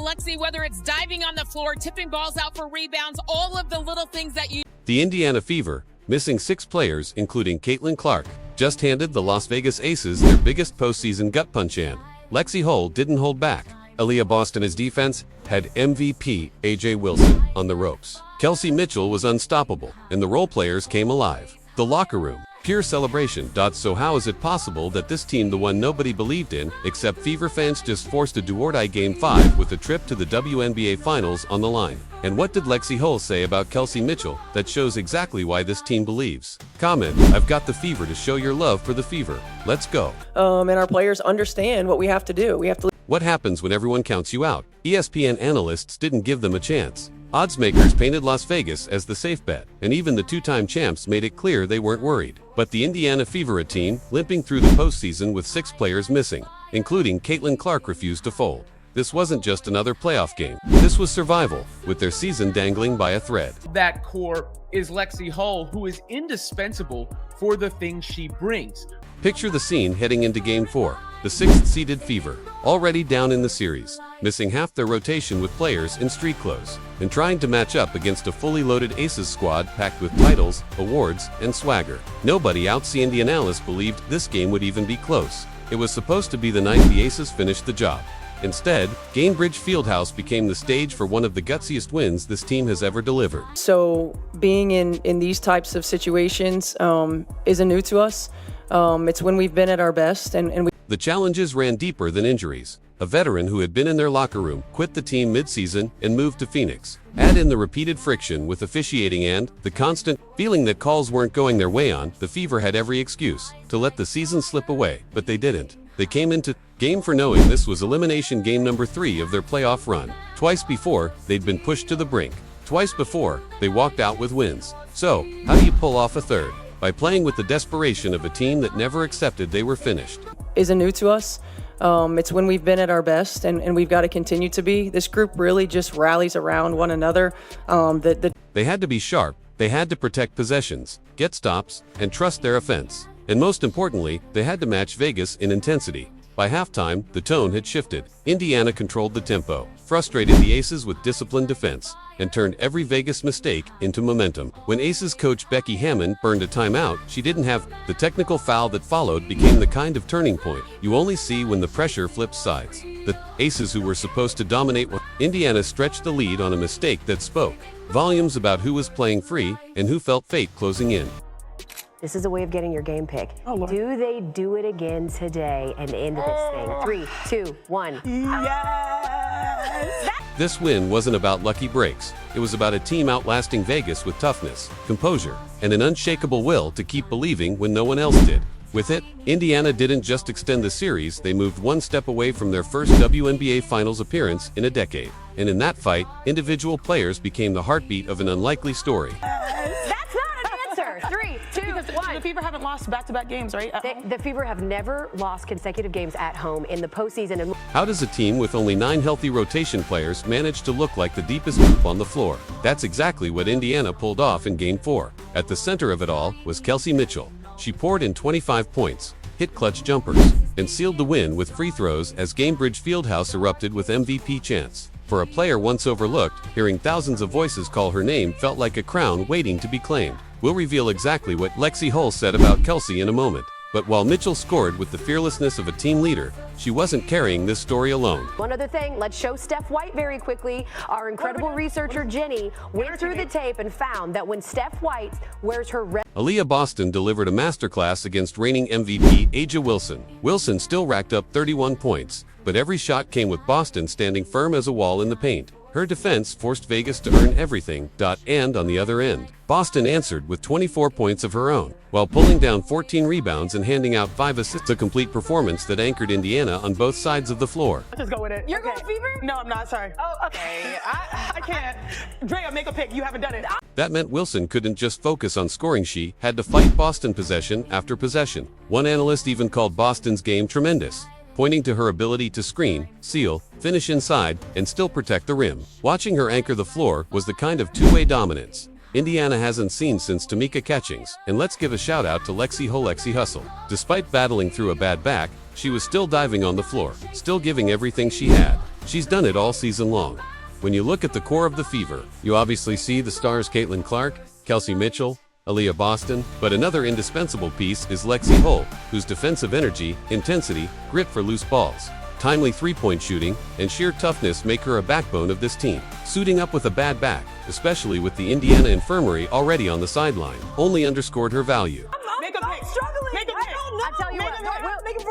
Lexie, whether it's diving on the floor, tipping balls out for rebounds, all of the little things that you... The Indiana Fever, missing 6 players including Caitlin Clark, just handed the Las Vegas Aces their biggest postseason gut punch, and Lexie Hull didn't hold back. Aaliyah Boston's defense had MVP AJ Wilson on the ropes. Kelsey Mitchell was unstoppable, and the role players came alive. The locker room, pure celebration. So how is it possible that this team, the one nobody believed in except Fever fans, just forced a do-or-die Game 5 with a trip to the WNBA Finals on the line? And what did Lexie Hull say about Kelsey Mitchell that shows exactly why this team believes? Comment, I've got the Fever to show your love for the Fever. Let's go. And our players understand what we have to do. We have to... What happens when everyone counts you out? ESPN analysts didn't give them a chance. Oddsmakers painted Las Vegas as the safe bet, and even the 2-time champs made it clear they weren't worried. But the Indiana Fever, a team limping through the postseason with 6 players missing, including Caitlin Clark, refused to fold. This wasn't just another playoff game. This was survival, with their season dangling by a thread. That core is Lexie Hull, who is indispensable for the things she brings. Picture the scene heading into Game 4. The 6th-seeded Fever, already down in the series, missing half their rotation with players in street clothes, and trying to match up against a fully loaded Aces squad packed with titles, awards, and swagger. Nobody outside the Indianapolis believed this game would even be close. It was supposed to be the night the Aces finished the job. Instead, Gainbridge Fieldhouse became the stage for one of the gutsiest wins this team has ever delivered. So being in these types of situations isn't new to us. It's when we've been at our best, and we... The challenges ran deeper than injuries. A veteran who had been in their locker room quit the team mid-season and moved to Phoenix. Add in the repeated friction with officiating and the constant feeling that calls weren't going their way. The Fever had every excuse to let the season slip away, but they didn't. They came into game for knowing this was elimination game number 3 of their playoff run. Twice before, they'd been pushed to the brink. Twice before, they walked out with wins. So, how do you pull off a third? By playing with the desperation of a team that never accepted they were finished. Isn't new to us. It's when we've been at our best, and we've got to continue to be. This group really just rallies around one another. They had to be sharp. They had to protect possessions, get stops, and trust their offense. And most importantly, they had to match Vegas in intensity. By halftime, the tone had shifted. Indiana controlled the tempo, frustrated the Aces with disciplined defense, and turned every Vegas mistake into momentum. When Aces coach Becky Hammond burned a timeout, she didn't have the technical foul that followed became the kind of turning point you only see when the pressure flips sides. The Aces, who were supposed to dominate, Indiana stretched the lead on a mistake that spoke volumes about who was playing free and who felt fate closing in. This is a way of getting your game pick. Oh, do they do it again today and end this thing? 3, 2, 1. Yes! This win wasn't about lucky breaks. It was about a team outlasting Vegas with toughness, composure, and an unshakable will to keep believing when no one else did. With it, Indiana didn't just extend the series, they moved one step away from their first WNBA Finals appearance in a decade. And in that fight, individual players became the heartbeat of an unlikely story. That's not an answer. 3, 2, 1. The Fever haven't lost back-to-back games, right? The Fever have never lost consecutive games at home in the postseason. And how does a team with only 9 healthy rotation players manage to look like the deepest group on the floor? That's exactly what Indiana pulled off in Game 4. At the center of it all was Kelsey Mitchell. She poured in 25 points, hit clutch jumpers, and sealed the win with free throws as Gainbridge Fieldhouse erupted with MVP chants. For a player once overlooked, hearing thousands of voices call her name felt like a crown waiting to be claimed. We'll reveal exactly what Lexie Hull said about Kelsey in a moment. But while Mitchell scored with the fearlessness of a team leader, she wasn't carrying this story alone. One other thing, let's show Steph White very quickly. Our incredible researcher, Jenny, went through the tape and found that when Steph White wears her red... Aaliyah Boston delivered a masterclass against reigning MVP AJ Wilson. Wilson still racked up 31 points, but every shot came with Boston standing firm as a wall in the paint. Her defense forced Vegas to earn everything. And on the other end, Boston answered with 24 points of her own, while pulling down 14 rebounds and handing out 5 assists. A complete performance that anchored Indiana on both sides of the floor. Let's just go with it. You're going Fever? No, I'm not. Sorry. Oh, okay. I can't. Drea, make a pick. You haven't done it. That meant Wilson couldn't just focus on scoring. She had to fight Boston possession after possession. One analyst even called Boston's game tremendous, pointing to her ability to screen, seal, finish inside, and still protect the rim. Watching her anchor the floor was the kind of two-way dominance Indiana hasn't seen since Tamika Catchings. And let's give a shout out to Lexie Hull. Lexie Hustle. Despite battling through a bad back, she was still diving on the floor, still giving everything she had. She's done it all season long. When you look at the core of the Fever, you obviously see the stars Caitlin Clark, Kelsey Mitchell, Aaliyah Boston, but another indispensable piece is Lexie Hull, whose defensive energy, intensity, grit for loose balls, timely three-point shooting, and sheer toughness make her a backbone of this team. Suiting up with a bad back, especially with the Indiana infirmary already on the sideline, only underscored her value. Make a pick. Struggling. Make a pick. I tell you what.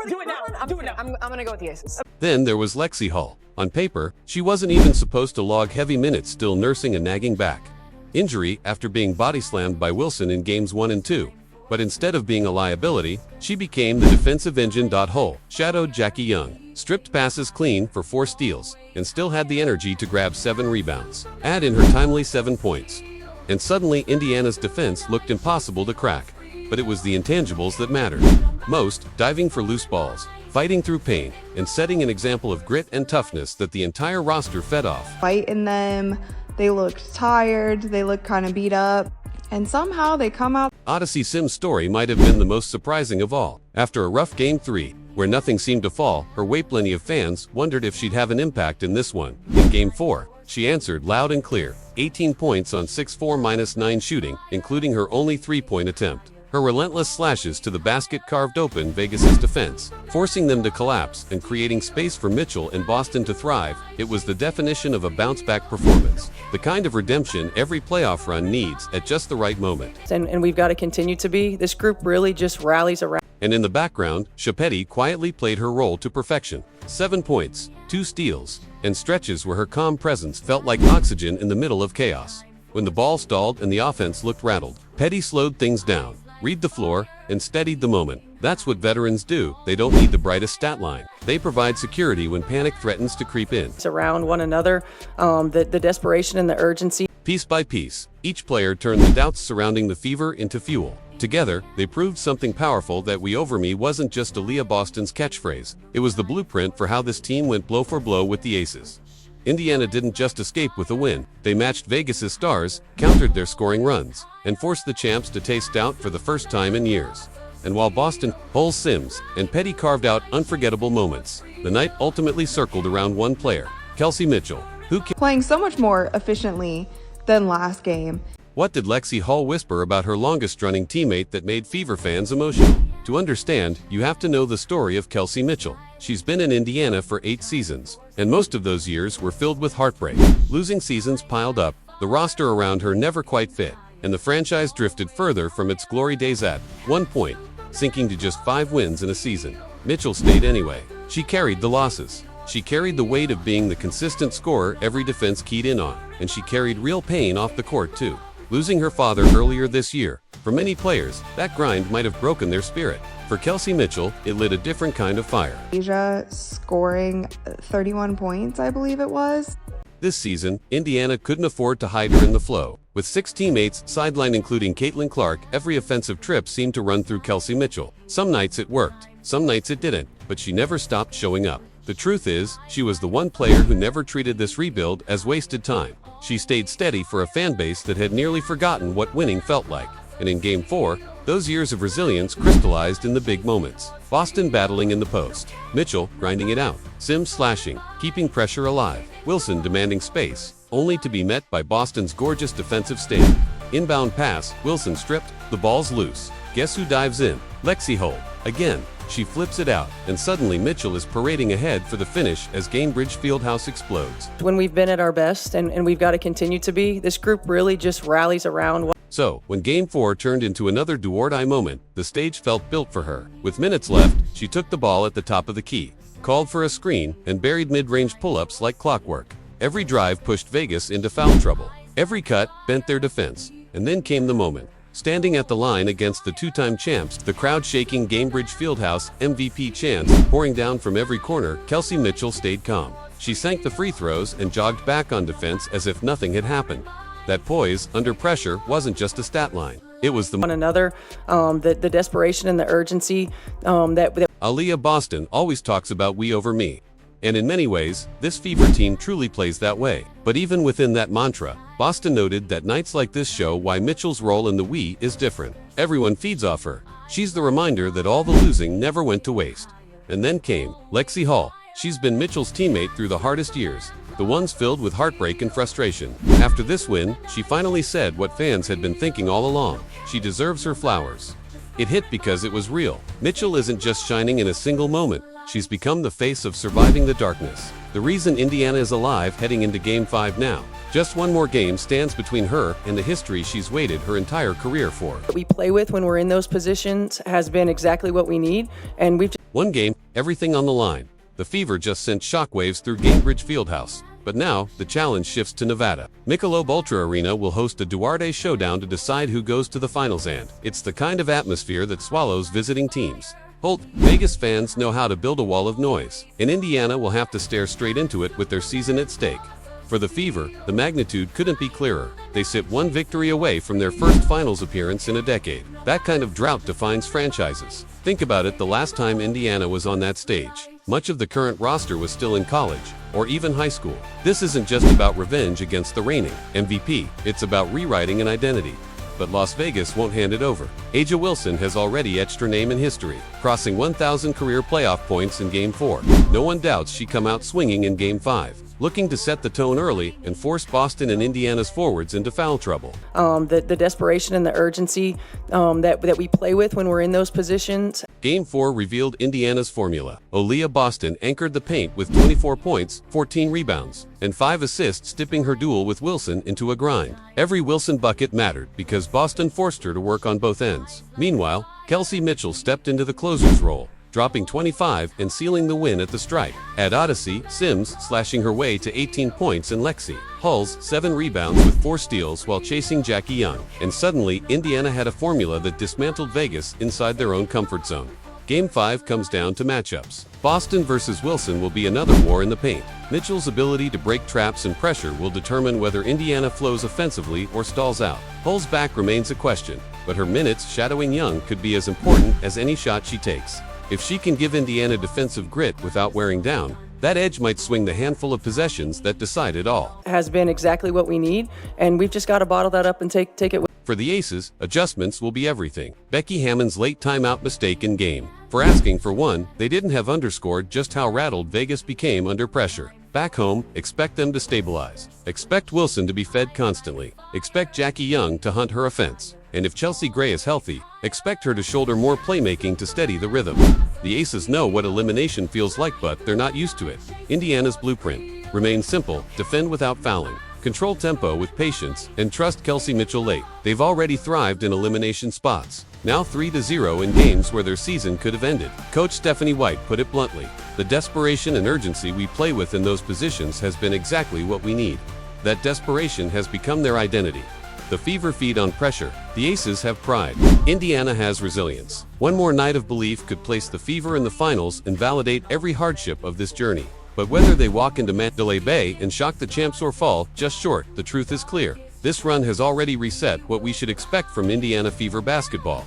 Do it now. Do it now. I'm gonna go with the Aces. Then there was Lexie Hull. On paper, she wasn't even supposed to log heavy minutes, still nursing a nagging back injury after being body slammed by Wilson in games 1 and 2. But instead of being a liability, she became the defensive engine. Hull shadowed Jackie Young, stripped passes clean for 4 steals, and still had the energy to grab 7 rebounds. Add in her timely 7 points, and suddenly Indiana's defense looked impossible to crack. But it was the intangibles that mattered most: diving for loose balls, fighting through pain, and setting an example of grit and toughness that the entire roster fed off. Fight in them, they looked tired, they looked kind of beat up, and somehow they come out. Odyssey Sim's story might have been the most surprising of all. After a rough Game 3, where nothing seemed to fall her way, plenty of fans wondered if she'd have an impact in this one. In Game 4, she answered loud and clear, 18 points on 6-4-9 shooting, including her only 3-point attempt. Her relentless slashes to the basket carved open Vegas's defense, forcing them to collapse and creating space for Mitchell and Boston to thrive. It was the definition of a bounce-back performance, the kind of redemption every playoff run needs at just the right moment. And we've got to continue to be. This group really just rallies around. And in the background, Chapetti quietly played her role to perfection. 7 points, 2 steals, and stretches where her calm presence felt like oxygen in the middle of chaos. When the ball stalled and the offense looked rattled, Petty slowed things down, read the floor, and steadied the moment. That's what veterans do. They don't need the brightest stat line. They provide security when panic threatens to creep in. Around one another, the desperation and the urgency. Piece by piece, each player turned the doubts surrounding the Fever into fuel. Together, they proved something powerful: that "we over me" wasn't just Aaliyah Boston's catchphrase. It was the blueprint for how this team went blow for blow with the Aces. Indiana didn't just escape with a win. They matched Vegas's stars, countered their scoring runs, and forced the champs to taste doubt for the first time in years. And while Boston, Hull, Sims, and Petty carved out unforgettable moments, the night ultimately circled around one player, Kelsey Mitchell, who Playing so much more efficiently than last game. What did Lexie Hull whisper about her longest-running teammate that made Fever fans emotional? To understand, you have to know the story of Kelsey Mitchell. She's been in Indiana for 8 seasons, and most of those years were filled with heartbreak. Losing seasons piled up, the roster around her never quite fit, and the franchise drifted further from its glory days, at one point sinking to just 5 wins in a season. Mitchell stayed anyway. She carried the losses. She carried the weight of being the consistent scorer every defense keyed in on, and she carried real pain off the court too. Losing her father earlier this year, for many players, that grind might have broken their spirit. For Kelsey Mitchell, it lit a different kind of fire. Asia scoring 31 points, I believe it was. This season, Indiana couldn't afford to hide her in the flow. With 6 teammates sidelined, including Caitlin Clark, every offensive trip seemed to run through Kelsey Mitchell. Some nights it worked, some nights it didn't, but she never stopped showing up. The truth is, she was the one player who never treated this rebuild as wasted time. She stayed steady for a fan base that had nearly forgotten what winning felt like. And in Game 4, those years of resilience crystallized in the big moments. Boston battling in the post, Mitchell grinding it out, Sims slashing, keeping pressure alive, Wilson demanding space, only to be met by Boston's gorgeous defensive stand. Inbound pass, Wilson stripped, the ball's loose. Guess who dives in? Lexie Hull. Again, she flips it out, and suddenly Mitchell is parading ahead for the finish as Gainbridge Fieldhouse explodes. When we've been at our best, and we've got to continue to be, this group really just rallies around. So, when Game 4 turned into another do-or-die moment, the stage felt built for her. With minutes left, she took the ball at the top of the key, called for a screen, and buried mid-range pull-ups like clockwork. Every drive pushed Vegas into foul trouble. Every cut bent their defense. And then came the moment. Standing at the line against the 2-time champs, the crowd shaking Gainbridge Fieldhouse MVP chants pouring down from every corner, Kelsey Mitchell stayed calm. She sank the free throws and jogged back on defense as if nothing had happened. That poise, under pressure, wasn't just a stat line. It was the one another, the desperation and the urgency that Aaliyah Boston always talks about "we over me." And in many ways, this Fever team truly plays that way. But even within that mantra, Boston noted that nights like this show why Mitchell's role in the "we" is different. Everyone feeds off her. She's the reminder that all the losing never went to waste. And then came Lexie Hull. She's been Mitchell's teammate through the hardest years, the ones filled with heartbreak and frustration. After this win, she finally said what fans had been thinking all along. She deserves her flowers. It hit because it was real. Mitchell isn't just shining in a single moment. She's become the face of surviving the darkness. The reason Indiana is alive heading into Game 5 now. Just one more game stands between her and the history she's waited her entire career for. What we play with when we're in those positions has been exactly what we need, and we've One game, everything on the line. The Fever just sent shockwaves through Gainbridge Fieldhouse. But now, the challenge shifts to Nevada. Michelob Ultra Arena will host a Duarte showdown to decide who goes to the finals, and it's the kind of atmosphere that swallows visiting teams. Holt, Vegas fans know how to build a wall of noise, and Indiana will have to stare straight into it with their season at stake. For the Fever, the magnitude couldn't be clearer. They sit one victory away from their first finals appearance in a decade. That kind of drought defines franchises. Think about it, the last time Indiana was on that stage, much of the current roster was still in college, or even high school. This isn't just about revenge against the reigning MVP, it's about rewriting an identity. But Las Vegas won't hand it over. A'ja Wilson has already etched her name in history, crossing 1,000 career playoff points in Game 4. No one doubts she come out swinging in Game 5, looking to set the tone early and force Boston and Indiana's forwards into foul trouble. the desperation and the urgency that we play with when we're in those positions. Game 4 revealed Indiana's formula. Aaliyah Boston anchored the paint with 24 points, 14 rebounds, and 5 assists, dipping her duel with Wilson into a grind. Every Wilson bucket mattered because Boston forced her to work on both ends. Meanwhile, Kelsey Mitchell stepped into the closer's role, dropping 25 and sealing the win at the stripe. At Odyssey, Sims slashing her way to 18 points, and Lexie Hull's 7 rebounds with 4 steals while chasing Jackie Young. And suddenly, Indiana had a formula that dismantled Vegas inside their own comfort zone. Game 5 comes down to matchups. Boston versus Wilson will be another war in the paint. Mitchell's ability to break traps and pressure will determine whether Indiana flows offensively or stalls out. Hull's back remains a question, but her minutes shadowing Young could be as important as any shot she takes. If she can give Indiana defensive grit without wearing down, that edge might swing the handful of possessions that decide it all. Has been exactly what we need, and we've just got to bottle that up and take it with. For the Aces, adjustments will be everything. Becky Hammon's late timeout mistake in game. For asking for one, they didn't have underscored just how rattled Vegas became under pressure. Back home, expect them to stabilize. Expect Wilson to be fed constantly. Expect Jackie Young to hunt her offense. And if Chelsea Gray is healthy, expect her to shoulder more playmaking to steady the rhythm. The Aces know what elimination feels like, but they're not used to it. Indiana's blueprint: remain simple, defend without fouling, control tempo with patience, and trust Kelsey Mitchell late. They've already thrived in elimination spots. Now 3-0 in games where their season could have ended. Coach Stephanie White put it bluntly: the desperation and urgency we play with in those positions has been exactly what we need. That desperation has become their identity. The Fever feed on pressure. The Aces have pride. Indiana has resilience. One more night of belief could place the Fever in the finals and validate every hardship of this journey. But whether they walk into Mandalay Bay and shock the champs or fall just short, the truth is clear. This run has already reset what we should expect from Indiana Fever basketball.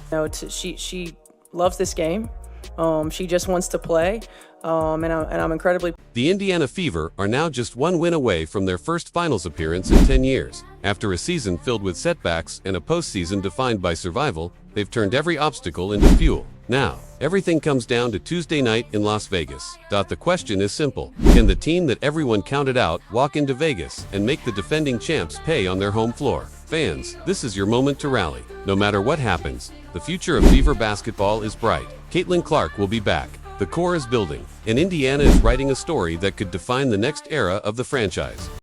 She loves this game. She just wants to play, and I'm incredibly. The Indiana Fever are now just one win away from their first finals appearance in 10 years. After a season filled with setbacks and a postseason defined by survival, they've turned every obstacle into fuel. Now, everything comes down to Tuesday night in Las Vegas. The question is simple: can the team that everyone counted out walk into Vegas and make the defending champs pay on their home floor? Fans, this is your moment to rally. No matter what happens, the future of Fever basketball is bright. Caitlin Clark will be back. The core is building, and Indiana is writing a story that could define the next era of the franchise.